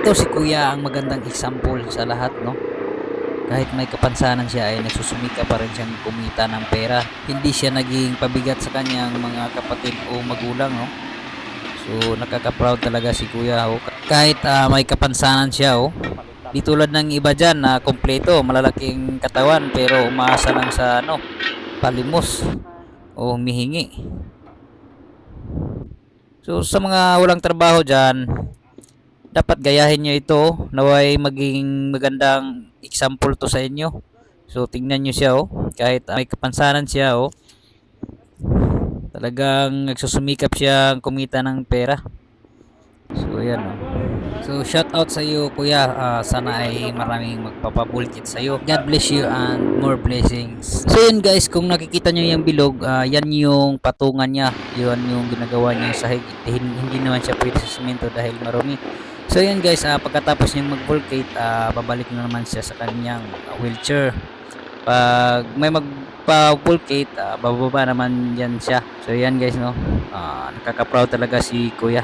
Ito si kuya ang magandang example sa lahat, no? Kahit may kapansanan siya ay nagsusumika pa rin siyang kumita ng pera. Hindi siya naging pabigat sa kanyang mga kapatid o magulang, no? So nakaka-proud talaga si kuya, oh. Kahit may kapansanan siya, oh. Di tulad ng iba dyan na kompleto, malalaking katawan pero umaasa lang sa ano, palimos o humihingi. So sa mga walang trabaho dyan, dapat gayahin nyo ito, naway maging magandang example to sa inyo. So tingnan nyo siya, oh. Kahit may kapansanan siya, oh. Talagang nagsusumikap siya kumita ng pera. So yan, oh. So shout out sa iyo kuya. Sana ay maraming magpapabulkit sa iyo. God bless you and more blessings. So yun guys, kung nakikita nyo yung bilog, yan yung patungan niya. Yan yung ginagawa niya sa sahig. Hindi naman siya pwede sa simento dahil marumi. So yun guys, pagkatapos niyang mag-volcate, babalik na naman siya sa kanyang wheelchair. Pag may magpa-volcate, bababa naman yan siya. So yan guys, no. Nakaka-proud talaga si kuya.